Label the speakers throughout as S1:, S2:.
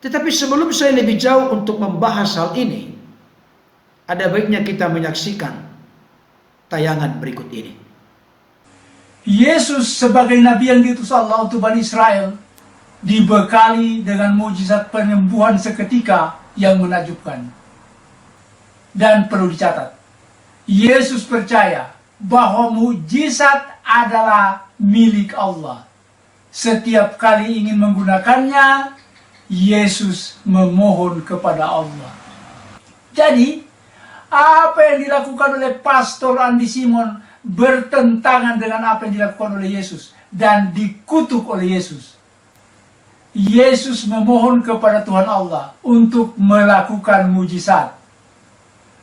S1: Tetapi sebelum saya lebih jauh untuk membahas hal ini, ada baiknya kita menyaksikan tayangan berikut ini.
S2: Yesus sebagai Nabi yang diutus Allah untuk Bani Israel dibekali dengan mujizat penyembuhan seketika yang menakjubkan. Dan perlu dicatat, Yesus percaya bahwa mujizat adalah milik Allah. Setiap kali ingin menggunakannya, Yesus memohon kepada Allah. Jadi, apa yang dilakukan oleh Pastor Andi Simon bertentangan dengan apa yang dilakukan oleh Yesus dan dikutuk oleh Yesus. Yesus memohon kepada Tuhan Allah untuk melakukan mujizat.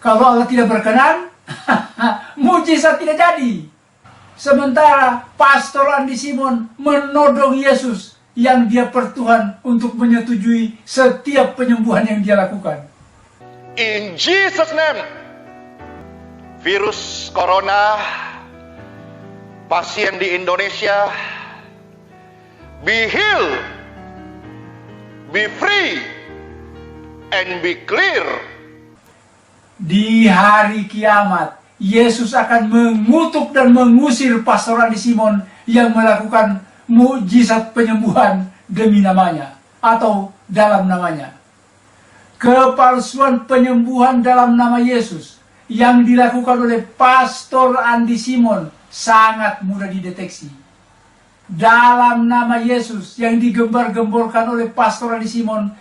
S2: Kalau Allah tidak berkenan, mujizat tidak jadi. Sementara Pastor Andi Simon menodong Yesus yang dia pertuhan untuk menyetujui setiap penyembuhan yang dia lakukan.
S3: In Jesus' name, virus corona, pasien di Indonesia, be healed, be free, and be clear.
S2: Di hari kiamat, Yesus akan mengutuk dan mengusir Pastor Andi Simon yang melakukan mujizat penyembuhan demi namanya atau dalam namanya. Kepalsuan penyembuhan dalam nama Yesus yang dilakukan oleh Pastor Andi Simon sangat mudah dideteksi. Dalam nama Yesus yang digembar-gemborkan oleh Pastor Andi Simon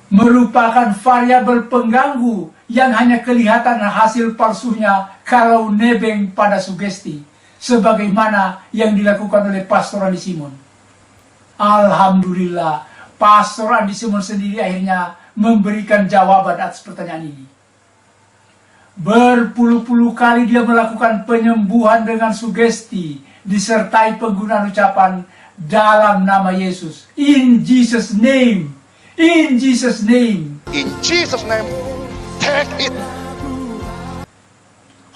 S2: merupakan variabel pengganggu yang hanya kelihatan hasil palsunya kalau nebeng pada sugesti, sebagaimana yang dilakukan oleh Pastor Andi Simon. Alhamdulillah, Pastor Andi Simon sendiri akhirnya memberikan jawaban atas pertanyaan ini. Berpuluh-puluh kali dia melakukan penyembuhan dengan sugesti, disertai penggunaan ucapan dalam nama Yesus. In Jesus' name. In Jesus' name.
S3: In Jesus' name, take it.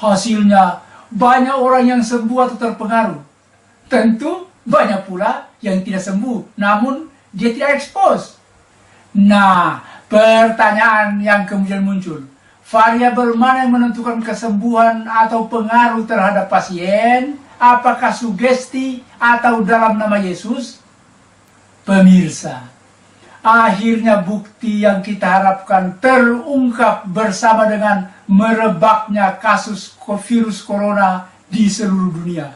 S2: Hasilnya, banyak orang yang sembuh atau terpengaruh. Tentu, banyak pula yang tidak sembuh, namun dia tidak expose. Nah, pertanyaan yang kemudian muncul, variabel mana yang menentukan kesembuhan atau pengaruh terhadap pasien? Apakah sugesti atau dalam nama Yesus? Pemirsa, akhirnya bukti yang kita harapkan terungkap bersama dengan merebaknya kasus virus corona di seluruh dunia.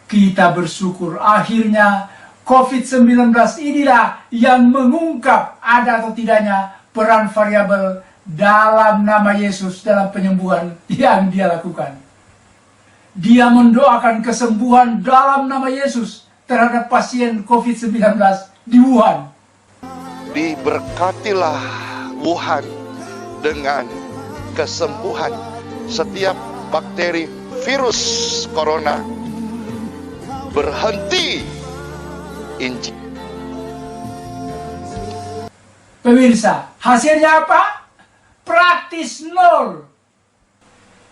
S2: Kita bersyukur akhirnya COVID-19 inilah yang mengungkap ada atau tidaknya peran variabel dalam nama Yesus dalam penyembuhan yang dia lakukan. Dia mendoakan kesembuhan dalam nama Yesus terhadap pasien COVID-19 di Wuhan.
S3: Diberkatilah Wuhan dengan kesembuhan setiap bakteri virus corona. Berhenti.
S2: Pemirsa, hasilnya apa? Praktis nol.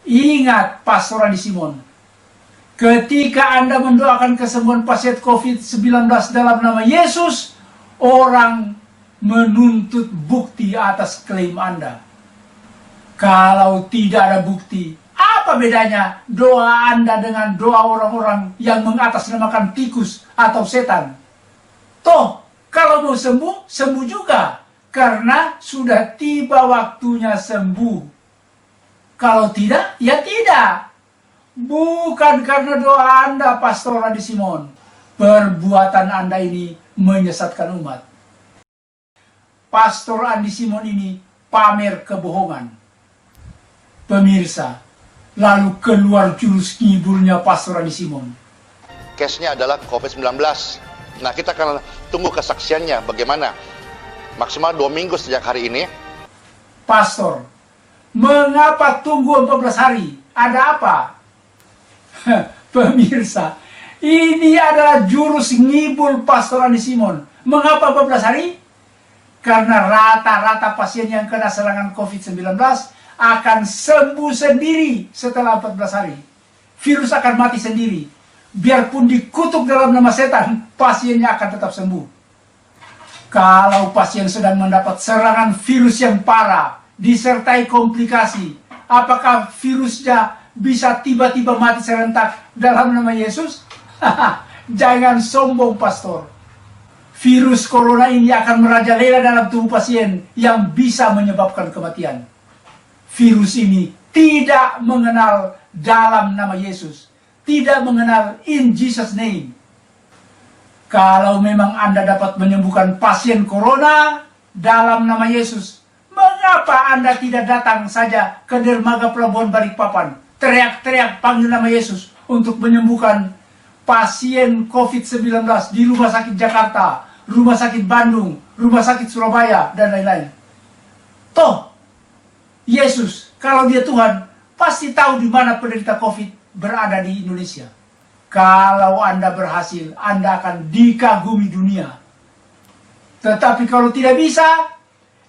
S2: Ingat Pastor Andi Simon, ketika Anda mendoakan kesembuhan pasien COVID-19 dalam nama Yesus, orang menuntut bukti atas klaim Anda. Kalau tidak ada bukti, apa bedanya doa Anda dengan doa orang-orang yang mengatasnamakan tikus atau setan? Toh, kalau mau sembuh, sembuh juga. Karena sudah tiba waktunya sembuh. Kalau tidak, ya tidak. Bukan karena doa Anda, Pastor Andi Simon. Perbuatan Anda ini menyesatkan umat. Pastor Andi Simon ini pamer kebohongan. Pemirsa, lalu keluar jurus ngiburnya Pastor Andi Simon.
S3: Case-nya adalah COVID-19. Nah, kita akan tunggu kesaksiannya bagaimana. Maksimal 2 minggu sejak hari ini.
S2: Pastor, mengapa tunggu 14 hari? Ada apa? Pemirsa, ini adalah jurus ngibul Pastor Andi Simon. Mengapa 14 hari? Karena rata-rata pasien yang kena serangan COVID-19 akan sembuh sendiri setelah 14 hari. Virus akan mati sendiri. Biarpun dikutuk dalam nama setan, pasiennya akan tetap sembuh. Kalau pasien sedang mendapat serangan virus yang parah, disertai komplikasi, apakah virusnya bisa tiba-tiba mati serentak dalam nama Yesus? Jangan sombong, pastor. Virus corona ini akan merajalela dalam tubuh pasien yang bisa menyebabkan kematian. Virus ini tidak mengenal dalam nama Yesus, tidak mengenal in Jesus name. Kalau memang Anda dapat menyembuhkan pasien corona dalam nama Yesus, mengapa Anda tidak datang saja ke dermaga pelabuhan Balikpapan, teriak-teriak panggil nama Yesus untuk menyembuhkan pasien COVID-19 di Rumah Sakit Jakarta, Rumah Sakit Bandung, Rumah Sakit Surabaya, dan lain-lain. Toh, Yesus, kalau dia Tuhan, pasti tahu di mana penderita COVID berada di Indonesia. Kalau Anda berhasil, Anda akan dikagumi dunia. Tetapi kalau tidak bisa,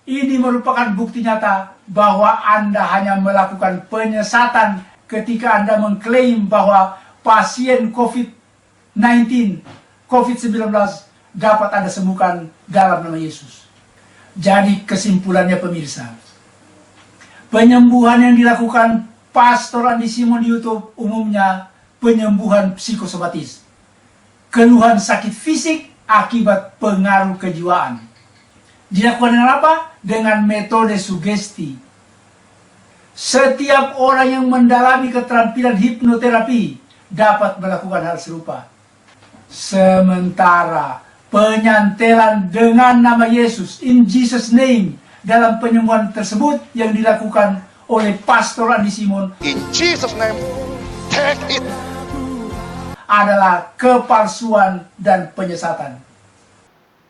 S2: ini merupakan bukti nyata bahwa Anda hanya melakukan penyesatan ketika Anda mengklaim bahwa pasien COVID-19, COVID-19 dapat Anda sembuhkan dalam nama Yesus. Jadi kesimpulannya pemirsa, penyembuhan yang dilakukan Pastor Andi Simon di YouTube umumnya penyembuhan psikosomatis, keluhan sakit fisik akibat pengaruh kejiwaan. Dilakukan dengan apa? Dengan metode sugesti. Setiap orang yang mendalami keterampilan hipnoterapi dapat melakukan hal serupa. Sementara penyantelan dengan nama Yesus, in Jesus name, dalam penyembuhan tersebut yang dilakukan oleh Pastor Andi Simon,
S3: In Jesus name, take it.
S2: adalah kepalsuan dan penyesatan.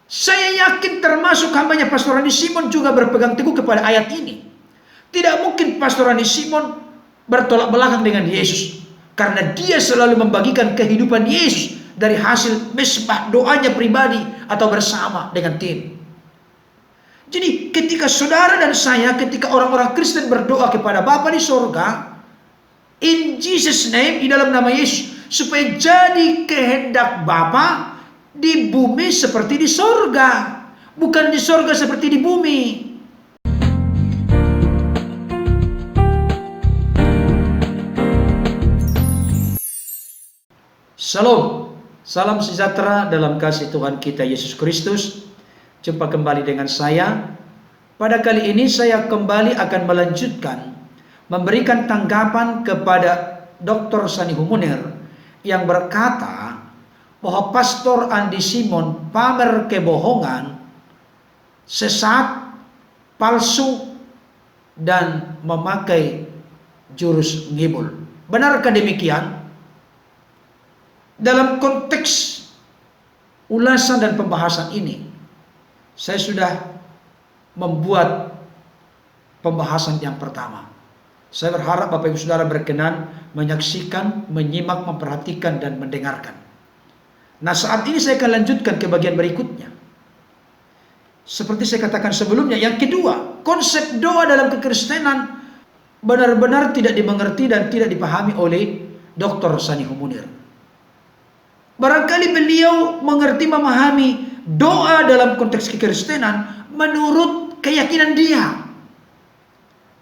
S1: Saya yakin termasuk hambanya Pastor Andi Simon juga berpegang teguh kepada ayat ini. Tidak mungkin Pastor Andi Simon bertolak belakang dengan Yesus, karena dia selalu membagikan kehidupan Yesus dari hasil mesbah doanya pribadi atau bersama dengan tim. Jadi ketika saudara dan saya, ketika orang-orang Kristen berdoa kepada Bapa di sorga, in Jesus name, di dalam nama Yesus, supaya jadi kehendak Bapa di bumi seperti di sorga, bukan di sorga seperti di bumi. Shalom, salam sejahtera dalam kasih Tuhan kita Yesus Kristus. Jumpa kembali dengan saya. Pada kali ini saya kembali akan melanjutkan memberikan tanggapan kepada Dr. Sanihu Munir yang berkata bahwa Pastor Andi Simon pamer kebohongan, sesat, palsu, dan memakai jurus ngibul. Benarkah demikian? Dalam konteks ulasan dan pembahasan ini, saya sudah membuat pembahasan yang pertama. Saya berharap Bapak Ibu Saudara berkenan menyaksikan, menyimak, memperhatikan, dan mendengarkan. Nah, saat ini saya akan lanjutkan ke bagian berikutnya. Seperti saya katakan sebelumnya, yang kedua, konsep doa dalam kekristenan benar-benar tidak dimengerti dan tidak dipahami oleh Dr. Sanihu Munir. Barangkali beliau mengerti, memahami doa dalam konteks kekristenan menurut keyakinan dia.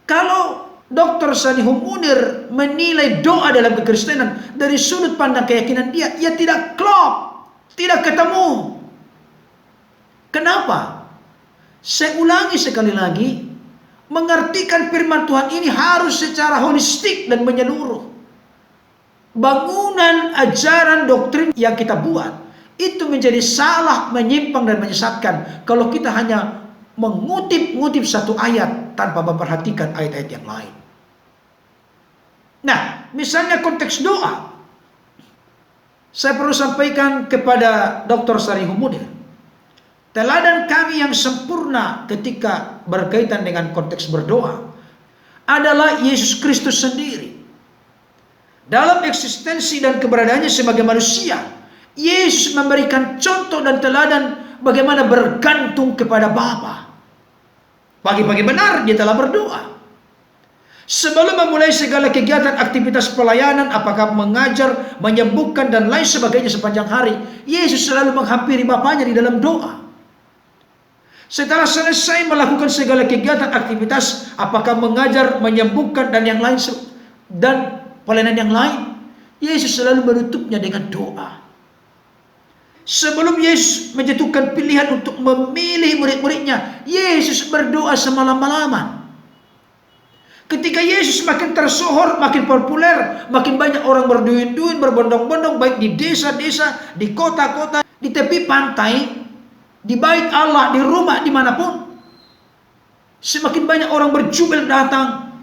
S1: Kalau Dr. Sanihu Munir menilai doa dalam kekristenan dari sudut pandang keyakinan dia, ia tidak klop, tidak ketemu. Kenapa? Saya ulangi sekali lagi, mengartikan firman Tuhan ini harus secara holistik dan menyeluruh. Bangunan ajaran doktrin yang kita buat itu menjadi salah, menyimpang, dan menyesatkan kalau kita hanya mengutip-ngutip satu ayat tanpa memperhatikan ayat-ayat yang lain. Nah, misalnya konteks doa, saya perlu sampaikan kepada Dr. Sanihu Munir, teladan kami yang sempurna ketika berkaitan dengan konteks berdoa adalah Yesus Kristus sendiri. Dalam eksistensi dan keberadaannya sebagai manusia, Yesus memberikan contoh dan teladan bagaimana bergantung kepada Bapa. Pagi-pagi benar dia telah berdoa. Sebelum memulai segala kegiatan aktivitas pelayanan, apakah mengajar, menyembuhkan, dan lain sebagainya sepanjang hari, Yesus selalu menghampiri Bapanya di dalam doa. Setelah selesai melakukan segala kegiatan aktivitas, apakah mengajar, menyembuhkan dan yang lain dan pelayanan yang lain, Yesus selalu menutupnya dengan doa. Sebelum Yesus menjatuhkan pilihan untuk memilih murid-muridnya, Yesus berdoa semalam-malaman. Ketika Yesus makin tersohor, makin populer, makin banyak orang berduit-duit, berbondong-bondong, baik di desa-desa, di kota-kota, di tepi pantai, di bait Allah, di rumah, dimanapun. Semakin banyak orang berjubel datang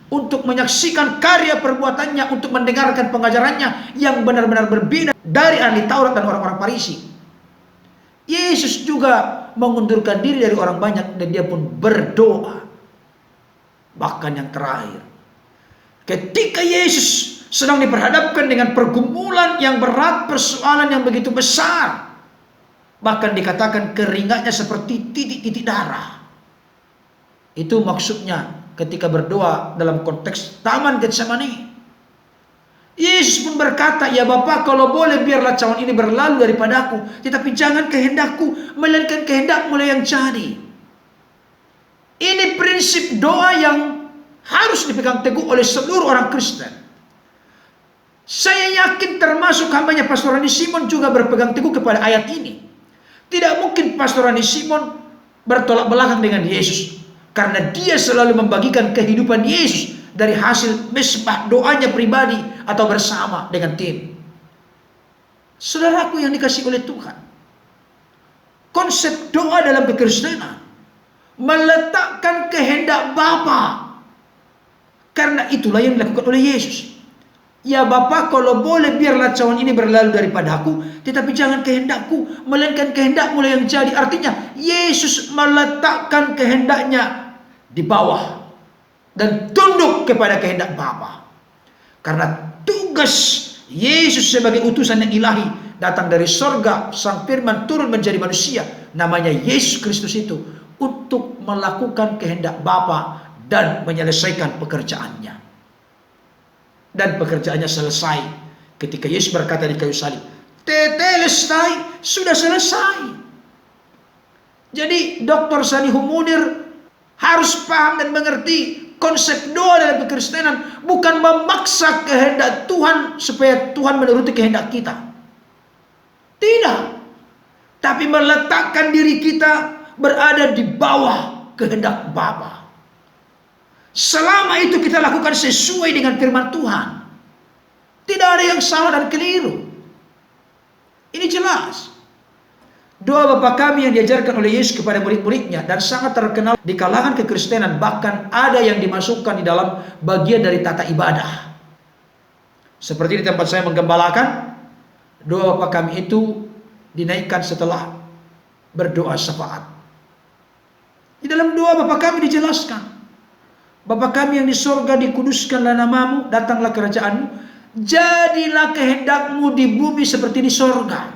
S1: untuk menyaksikan karya perbuatannya, untuk mendengarkan pengajarannya yang benar-benar berbeda dari ahli Taurat dan orang-orang Farisi. Yesus juga mengundurkan diri dari orang banyak dan dia pun berdoa. Bahkan yang terakhir, ketika Yesus sedang diperhadapkan dengan pergumulan yang berat, persoalan yang begitu besar, bahkan dikatakan keringatnya seperti titik-titik darah. Itu maksudnya ketika berdoa dalam konteks Taman Getsemani. Yesus pun berkata, "Ya Bapa, kalau boleh biarlah cawan ini berlalu daripadaku, tetapi jangan kehendakku, melainkan kehendak-Mu yang jadi." Ini prinsip doa yang harus dipegang teguh oleh seluruh orang Kristen. Saya yakin termasuk hambanya Pastor Rani Simon juga berpegang teguh kepada ayat ini. Tidak mungkin Pastor Rani Simon bertolak belakang dengan Yesus, karena dia selalu membagikan kehidupan Yesus dari hasil mesbah doanya pribadi atau bersama dengan tim. Saudaraku yang dikasihi oleh Tuhan, konsep doa dalam kekristenan meletakkan kehendak Bapa. Karena itulah yang dilakukan oleh Yesus. "Ya Bapa, kalau boleh biarlah cawan ini berlalu daripadaku, tetapi jangan kehendakku, melainkan kehendak-Mu yang jadi." Artinya Yesus meletakkan kehendaknya di bawah dan tunduk kepada kehendak Bapa. Karena tugas Yesus sebagai utusan yang ilahi datang dari sorga, Sang Firman turun menjadi manusia, namanya Yesus Kristus itu, untuk melakukan kehendak Bapa dan menyelesaikan pekerjaannya. Dan pekerjaannya selesai ketika Yesus berkata di kayu salib, "Tetelestai," sudah selesai. Jadi Dr. Sanihu Munir harus paham dan mengerti konsep doa dalam kekristenan bukan memaksa kehendak Tuhan supaya Tuhan menuruti kehendak kita. Tidak. Tapi meletakkan diri kita berada di bawah kehendak Bapa. Selama itu kita lakukan sesuai dengan firman Tuhan, tidak ada yang salah dan keliru. Ini jelas. Doa Bapa kami yang diajarkan oleh Yesus kepada murid-muridnya dan sangat terkenal di kalangan kekristenan, bahkan ada yang dimasukkan di dalam bagian dari tata ibadah. Seperti di tempat saya menggembalakan, doa Bapa kami itu dinaikkan setelah berdoa syafaat. Di dalam doa Bapa kami dijelaskan, "Bapa kami yang di sorga, dikuduskanlah namamu, datanglah kerajaanmu, jadilah kehendak-Mu di bumi seperti di sorga."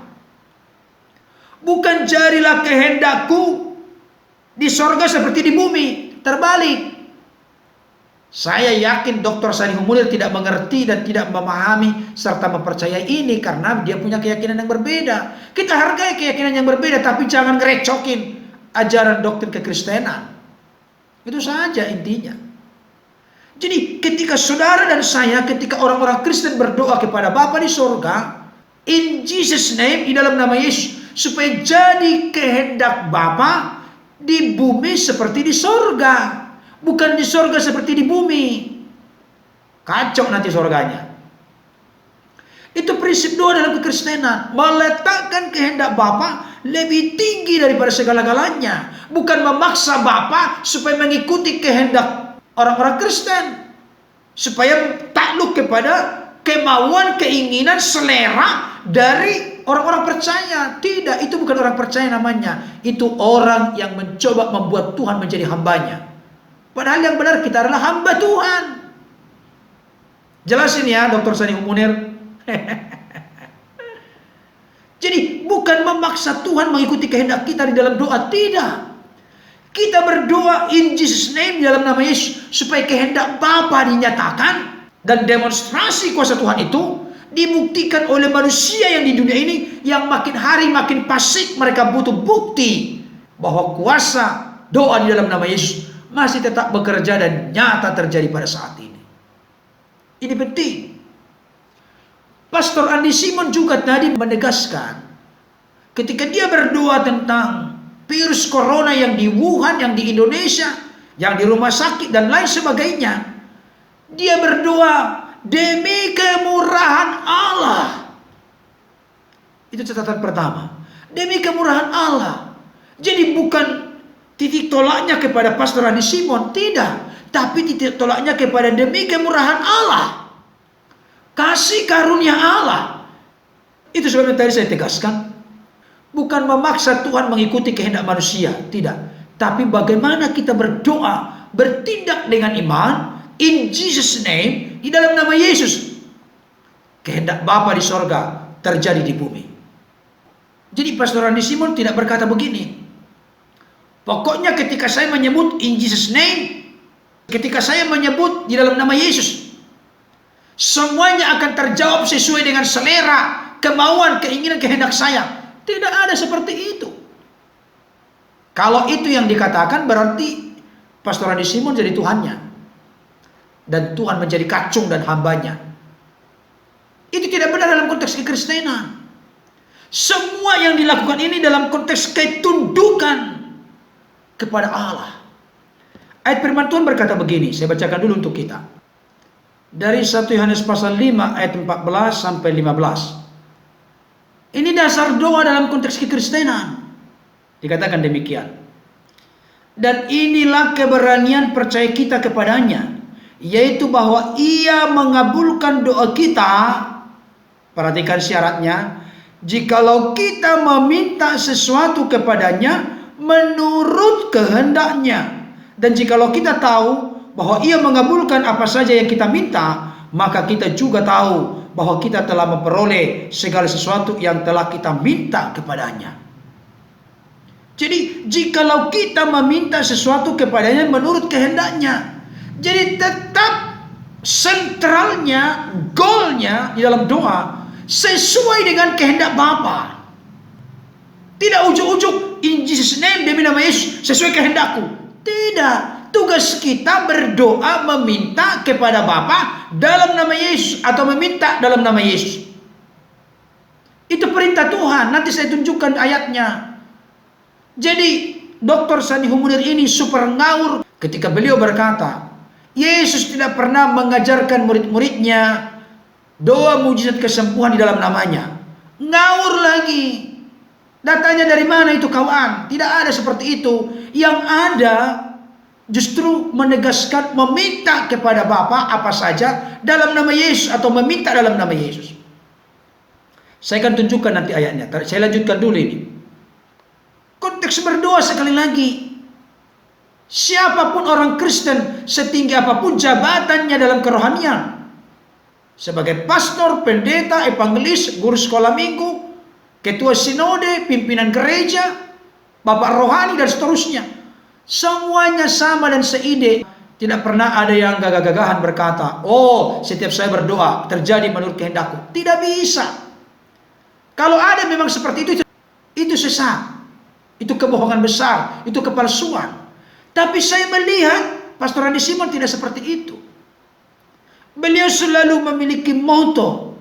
S1: Bukan jadilah kehendakku di sorga seperti di bumi, terbalik. Saya yakin Dr. Sanihu Munir tidak mengerti dan tidak memahami serta mempercayai ini karena dia punya keyakinan yang berbeda. Kita hargai keyakinan yang berbeda, tapi jangan ngerecokin ajaran doktrin kekristenan. Itu saja intinya. Jadi ketika saudara dan saya, ketika orang-orang Kristen berdoa kepada Bapa di sorga, in Jesus name, di dalam nama Yesus, supaya jadi kehendak Bapa di bumi seperti di sorga, bukan di sorga seperti di bumi. Kacau nanti sorganya. Itu prinsip doa dalam kekristenan, meletakkan kehendak Bapa lebih tinggi daripada segala-galanya, bukan memaksa Bapa supaya mengikuti kehendak orang-orang Kristen, supaya takluk kepada kemauan, keinginan, selera dari orang-orang percaya. Tidak, itu bukan orang percaya namanya. Itu orang yang mencoba membuat Tuhan menjadi hambanya. Padahal yang benar kita adalah hamba Tuhan. Jelasin ya Dr. Sanihu Munir. Jadi bukan memaksa Tuhan mengikuti kehendak kita di dalam doa. Tidak. Kita berdoa in Jesus name, dalam nama Yesus, supaya kehendak Bapa dinyatakan. Dan demonstrasi kuasa Tuhan itu dibuktikan oleh manusia yang di dunia ini, yang makin hari makin fasik. Mereka butuh bukti bahwa kuasa doa di dalam nama Yesus masih tetap bekerja dan nyata terjadi pada saat ini. Ini penting. Pastor Andi Simon juga tadi menegaskan ketika dia berdoa tentang virus corona yang di Wuhan, yang di Indonesia, yang di rumah sakit dan lain sebagainya. Dia berdoa demi kemurahan Allah. Itu catatan pertama. Demi kemurahan Allah. Jadi bukan titik tolaknya kepada Pastor Andi Simon, tidak. Tapi titik tolaknya kepada demi kemurahan Allah. Kasih karunia Allah. Itu sebabnya tadi saya tegaskan. Bukan memaksa Tuhan mengikuti kehendak manusia, tidak. Tapi bagaimana kita berdoa, bertindak dengan iman, in Jesus name, di dalam nama Yesus. Kehendak Bapa di sorga terjadi di bumi. Jadi Pastor Andi Simon tidak berkata begini. Pokoknya ketika saya menyebut in Jesus name, ketika saya menyebut di dalam nama Yesus, semuanya akan terjawab sesuai dengan selera, kemauan, keinginan, kehendak saya. Tidak ada seperti itu. Kalau itu yang dikatakan berarti Pastor Andi Simon jadi Tuhannya. Dan Tuhan menjadi kacung dan hambanya. Itu tidak benar dalam konteks kekristenan. Semua yang dilakukan ini dalam konteks ketundukan kepada Allah. Ayat firman Tuhan berkata begini, saya bacakan dulu untuk kita. Dari 1 Yohanes pasal 5 ayat 14 sampai 15. Ini dasar doa dalam konteks kekristenan. Dikatakan demikian. Dan inilah keberanian percaya kita kepadanya, yaitu bahwa Ia mengabulkan doa kita. Perhatikan syaratnya. Jikalau kita meminta sesuatu kepadanya menurut kehendaknya. Dan jikalau kita tahu bahwa Ia mengabulkan apa saja yang kita minta, maka kita juga tahu bahwa kita telah memperoleh segala sesuatu yang telah kita minta kepadanya. Jadi jikalau kita meminta sesuatu kepadanya menurut kehendaknya, jadi tetap sentralnya, goalnya di dalam doa sesuai dengan kehendak Bapa. Tidak ujuk-ujuk in Jesus name demi nama Yesus sesuai kehendakku. Tidak. Tugas kita berdoa meminta kepada Bapa dalam nama Yesus atau meminta dalam nama Yesus. Itu perintah Tuhan. Nanti saya tunjukkan ayatnya. Jadi Dr. Sani Humudir ini super ngawur ketika beliau berkata, Yesus tidak pernah mengajarkan murid-muridnya doa mujizat kesembuhan di dalam namanya. Ngawur lagi. Datanya dari mana itu kawan? Tidak ada seperti itu. Yang ada justru menegaskan meminta kepada Bapa apa saja dalam nama Yesus atau meminta dalam nama Yesus. Saya akan tunjukkan nanti ayatnya. Saya lanjutkan dulu ini. Konteks berdoa sekali lagi. Siapapun orang Kristen, setinggi apapun jabatannya dalam kerohanian, sebagai pastor, pendeta, evangelis, guru sekolah minggu, ketua sinode, pimpinan gereja, bapak rohani dan seterusnya, semuanya sama dan seide. Tidak pernah ada yang gagah-gagahan berkata, oh setiap saya berdoa terjadi menurut kehendakku. Tidak bisa. Kalau ada memang seperti itu sesat. Itu kebohongan besar, itu kepalsuan. Tapi saya melihat Pastor Andi Simon tidak seperti itu. Beliau selalu memiliki motto,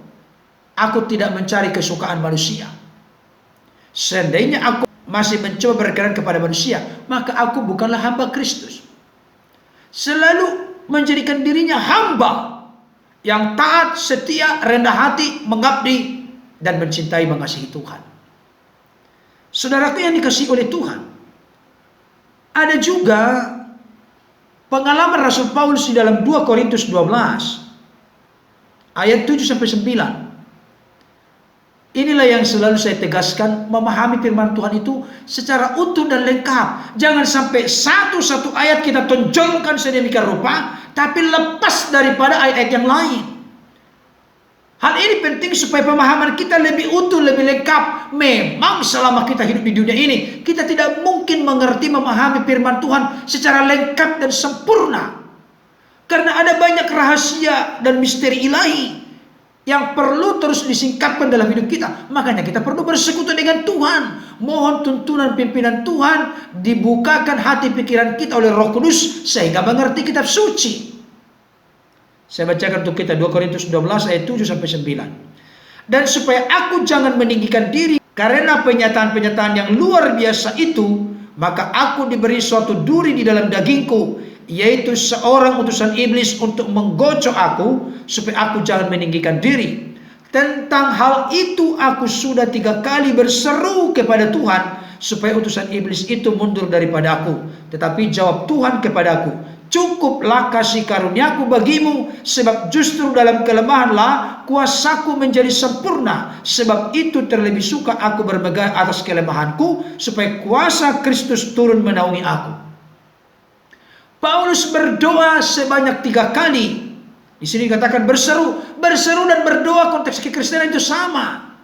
S1: aku tidak mencari kesukaan manusia. Seandainya aku masih mencoba berkenan kepada manusia, maka aku bukanlah hamba Kristus. Selalu menjadikan dirinya hamba yang taat, setia, rendah hati, mengabdi, dan mencintai, mengasihi Tuhan. Saudaraku yang dikasihi oleh Tuhan, ada juga pengalaman Rasul Paulus di dalam 2 Korintus 12 ayat 7-9. Inilah yang selalu saya tegaskan, memahami firman Tuhan itu secara utuh dan lengkap. Jangan sampai satu-satu ayat kita tonjolkan sedemikian rupa, tapi lepas daripada ayat-ayat yang lain. Hal ini penting supaya pemahaman kita lebih utuh, lebih lengkap. Memang selama kita hidup di dunia ini, kita tidak mungkin mengerti, memahami firman Tuhan secara lengkap dan sempurna. Karena ada banyak rahasia dan misteri ilahi yang perlu terus disingkapkan dalam hidup kita. Makanya kita perlu bersekutu dengan Tuhan. Mohon tuntunan pimpinan Tuhan, dibukakan hati pikiran kita oleh Roh Kudus sehingga mengerti kitab suci. Saya bacakan untuk kita 2 Korintus 12 ayat 7 sampai 9. Dan supaya aku jangan meninggikan diri karena penyataan-penyataan yang luar biasa itu, maka aku diberi suatu duri di dalam dagingku, yaitu seorang utusan iblis untuk menggocok aku, supaya aku jangan meninggikan diri. Tentang hal itu aku sudah 3 kali berseru kepada Tuhan, supaya utusan iblis itu mundur daripada aku. Tetapi jawab Tuhan kepadaku, cukuplah kasih karuniaku bagimu, sebab justru dalam kelemahanlah kuasaku menjadi sempurna. Sebab itu terlebih suka aku bermegah atas kelemahanku, supaya kuasa Kristus turun menaungi aku. Paulus berdoa sebanyak 3 kali. Di sini dikatakan berseru dan berdoa, konteks kekristenan itu sama.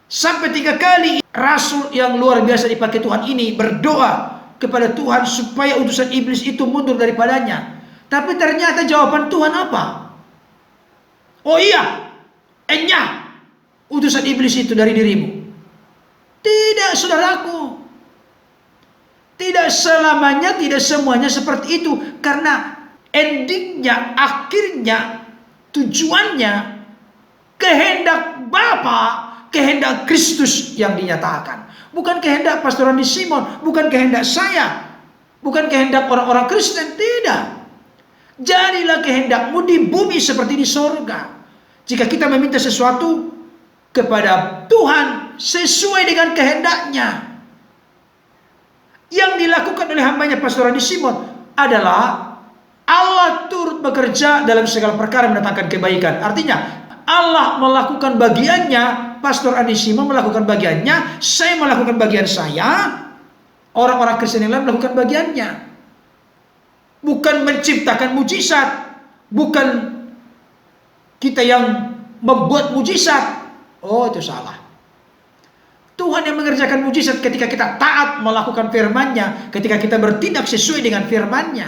S1: Sampai 3 kali rasul yang luar biasa dipakai Tuhan ini berdoa kepada Tuhan supaya utusan iblis itu mundur daripadanya. Tapi ternyata jawaban Tuhan apa? Oh iya, enyah utusan iblis itu dari dirimu. Tidak, saudaraku. Tidak selamanya, tidak semuanya seperti itu. Karena endingnya, akhirnya, tujuannya, kehendak Bapa, kehendak Kristus yang dinyatakan. Bukan kehendak Pastor Randi Simon, bukan kehendak saya, bukan kehendak orang-orang Kristen, tidak. Jadilah kehendakmu di bumi seperti di sorga. Jika kita meminta sesuatu kepada Tuhan sesuai dengan kehendaknya, yang dilakukan oleh hambanya Pastor Randi Simon adalah Allah turut bekerja dalam segala perkara mendatangkan kebaikan. Artinya Allah melakukan bagiannya, Pastor Randi Simon melakukan bagiannya, saya melakukan bagian saya, orang-orang Kristen yang lain melakukan bagiannya. Bukan menciptakan mujizat, bukan kita yang membuat mujizat. Oh, itu salah. Tuhan yang mengerjakan mujizat ketika kita taat melakukan firman-Nya, ketika kita bertindak sesuai dengan firman-Nya.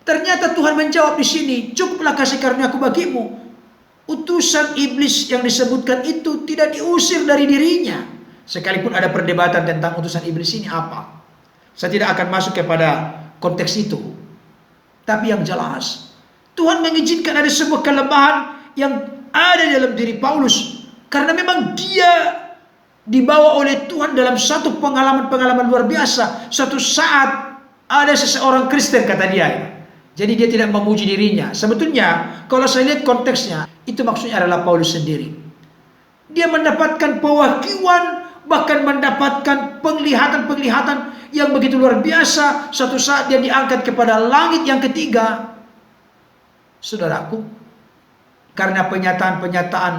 S1: Ternyata Tuhan menjawab di sini, cukuplah kasih karuniaku bagimu. Utusan iblis yang disebutkan itu tidak diusir dari dirinya. Sekalipun ada perdebatan tentang utusan iblis ini apa. Saya tidak akan masuk kepada konteks itu. Tapi yang jelas, Tuhan mengizinkan ada sebuah kelemahan yang ada dalam diri Paulus. Karena memang dia dibawa oleh Tuhan dalam satu pengalaman-pengalaman luar biasa. Suatu saat ada seseorang Kristen, kata dia. Jadi dia tidak memuji dirinya. Sebetulnya kalau saya lihat konteksnya, itu maksudnya adalah Paulus sendiri. Dia mendapatkan pewahyuan, bahkan mendapatkan penglihatan-penglihatan yang begitu luar biasa. Suatu saat dia diangkat kepada langit yang ketiga. Saudaraku, karena penyataan-penyataan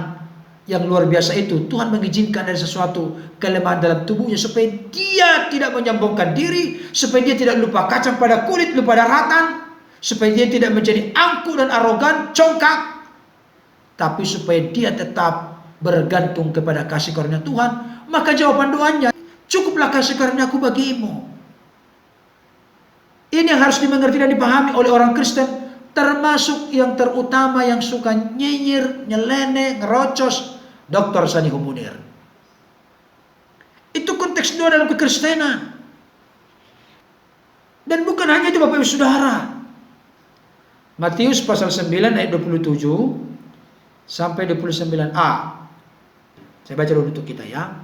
S1: yang luar biasa itu, Tuhan mengizinkan ada sesuatu kelemahan dalam tubuhnya supaya dia tidak menyombongkan diri, supaya dia tidak lupa kacang pada kulit, lupa daratan, supaya dia tidak menjadi angkuh dan arogan, congkak, tapi supaya dia tetap bergantung kepada kasih karunia Tuhan. Maka jawaban doanya, cukuplah kasih karuniaku bagimu. Ini yang harus dimengerti dan dipahami oleh orang Kristen, termasuk yang terutama yang suka nyinyir, nyeleneh, ngerocos, Dr. Sanihu Munir. Itu konteks doa dalam kekristenan. Dan bukan hanya itu Bapak Ibu Saudara. Matius pasal 9 ayat 27 sampai 29a. Saya baca dulu untuk kita ya.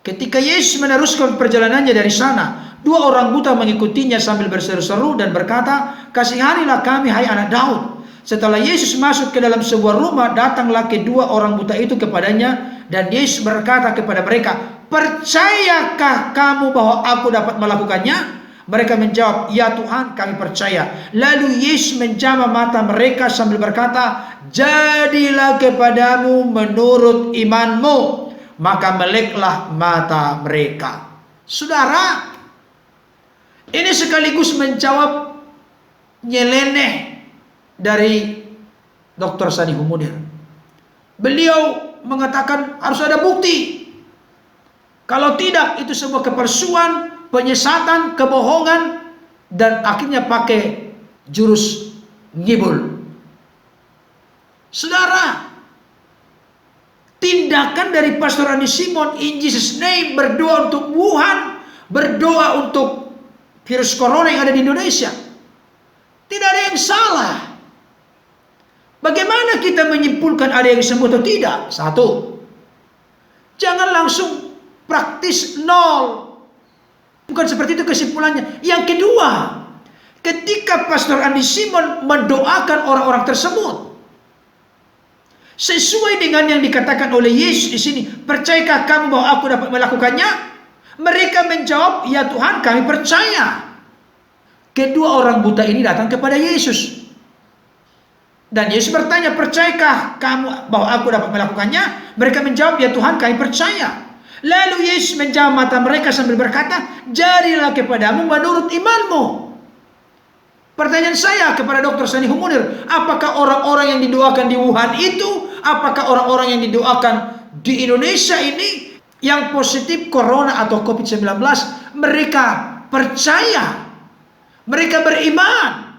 S1: Ketika Yesus meneruskan perjalanannya dari sana, 2 orang buta mengikutinya sambil berseru-seru dan berkata, "Kasihanilah kami, hai anak Daud." Setelah Yesus masuk ke dalam sebuah rumah, datanglah kedua orang buta itu kepadanya, dan Yesus berkata kepada mereka, "Percayakah kamu bahwa aku dapat melakukannya?" Mereka menjawab, "Ya Tuhan, kami percaya." Lalu Yesus menjamah mata mereka sambil berkata, "Jadilah kepadamu menurut imanmu." Maka meleklah mata mereka. Saudara, ini sekaligus menjawab nyeleneh dari Dr. Sanihu Munir. Beliau mengatakan harus ada bukti. Kalau tidak, itu sebuah kepalsuan, penyesatan, kebohongan, dan akhirnya pakai jurus ngibul. Saudara, tindakan dari Pastor Andi Simon in Jesus name, berdoa untuk Wuhan, berdoa untuk virus corona yang ada di Indonesia, tidak ada yang salah. Bagaimana kita menyimpulkan ada yang sembuh atau tidak? Satu, jangan langsung praktis nol. Bukan seperti itu kesimpulannya. Yang kedua, ketika Pastor Andi Simon mendoakan orang-orang tersebut, sesuai dengan yang dikatakan oleh Yesus di sini, percayakah kamu bahwa aku dapat melakukannya? Mereka menjawab, ya Tuhan, kami percaya. Kedua orang buta ini datang kepada Yesus. Dan Yesus bertanya, percayakah kamu bahwa aku dapat melakukannya? Mereka menjawab, ya Tuhan, kami percaya. Lalu Yesus menjawab mata mereka sambil berkata, jadilah kepadamu menurut imanmu. Pertanyaan saya kepada Dr. Sani Humunir, apakah orang-orang yang didoakan di Wuhan itu, apakah orang-orang yang didoakan di Indonesia ini yang positif corona atau COVID-19, mereka percaya, mereka beriman,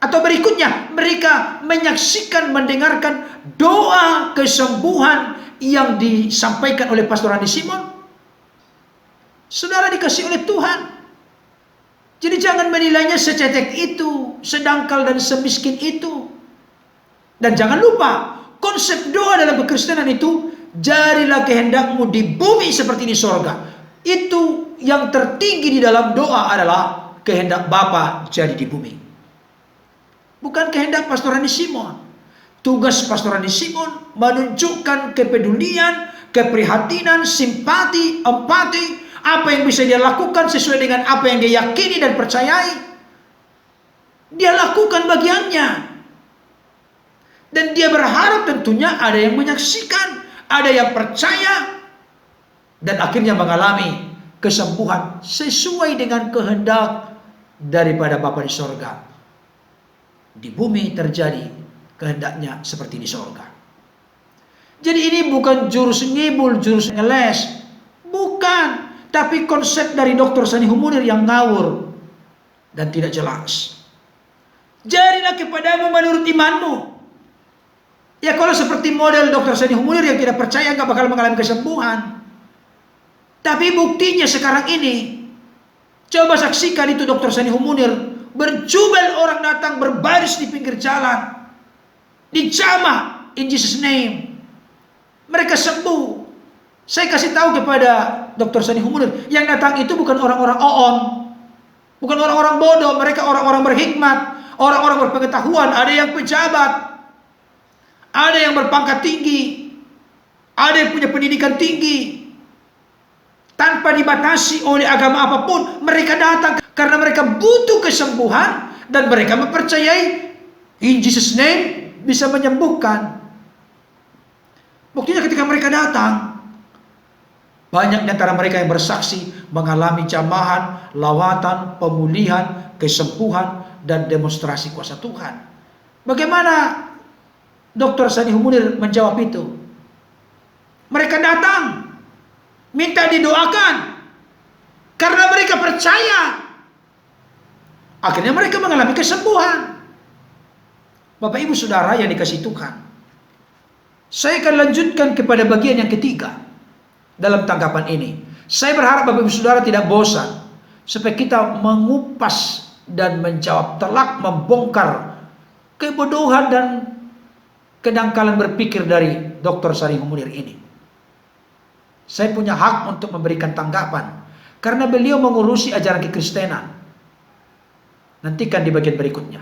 S1: atau berikutnya mereka menyaksikan, mendengarkan doa kesembuhan yang disampaikan oleh Pastor Andi Simon? Saudara dikasih oleh Tuhan. Jadi jangan menilainya secetek itu, sedangkal dan semiskin itu. Dan jangan lupa, konsep doa dalam kekristenan itu, jadilah kehendakmu di bumi seperti di sorga. Itu yang tertinggi di dalam doa adalah kehendak Bapa jadi di bumi. Bukan kehendak Pastor Andi Simon. Tugas Pastor Andi Simon menunjukkan kepedulian, keprihatinan, simpati, empati, apa yang bisa dia lakukan sesuai dengan apa yang dia yakini dan percayai. Dia lakukan bagiannya. Dan dia berharap tentunya ada yang menyaksikan, ada yang percaya, dan akhirnya mengalami kesembuhan sesuai dengan kehendak daripada Bapa di sorga. Di bumi terjadi kehendaknya seperti di sorga. Jadi ini bukan jurus ngibul, jurus ngeles. Bukan. Tapi konsep dari Dr. Sani Humunir yang ngawur dan tidak jelas. Jadilah kepadamu menurut imanmu. Ya kalau seperti model Dr. Sani Humunir yang tidak percaya gak bakal mengalami kesembuhan. Tapi buktinya sekarang ini, coba saksikan itu Dr. Sani Humunir. Berjubel orang datang berbaris di pinggir jalan, dijamah in Jesus name. Mereka sembuh. Saya kasih tahu kepada Dr. Sani Humunir, yang datang itu bukan orang-orang oon, bukan orang-orang bodoh. Mereka orang-orang berhikmat, orang-orang berpengetahuan. Ada yang pejabat, ada yang berpangkat tinggi, ada yang punya pendidikan tinggi. Tanpa dibatasi oleh agama apapun, mereka datang karena mereka butuh kesembuhan dan mereka mempercayai in Jesus name bisa menyembuhkan. Buktinya ketika mereka datang, banyak di antara mereka yang bersaksi mengalami jamahan, lawatan, pemulihan, kesembuhan, dan demonstrasi kuasa Tuhan. Bagaimana Dr. Sani Humunir menjawab itu? Mereka datang minta didoakan karena mereka percaya. Akhirnya mereka mengalami kesembuhan. Bapak Ibu Saudara yang dikasihi Tuhan, saya akan lanjutkan kepada bagian yang ketiga dalam tanggapan ini. Saya berharap Bapak Ibu Saudara tidak bosan, supaya kita mengupas dan menjawab telak, membongkar kebodohan dan kedangkalan berpikir dari Dr. Sani Humunir ini. Saya punya hak untuk memberikan tanggapan karena beliau mengurusi ajaran kekristenan. Nantikan di bagian berikutnya.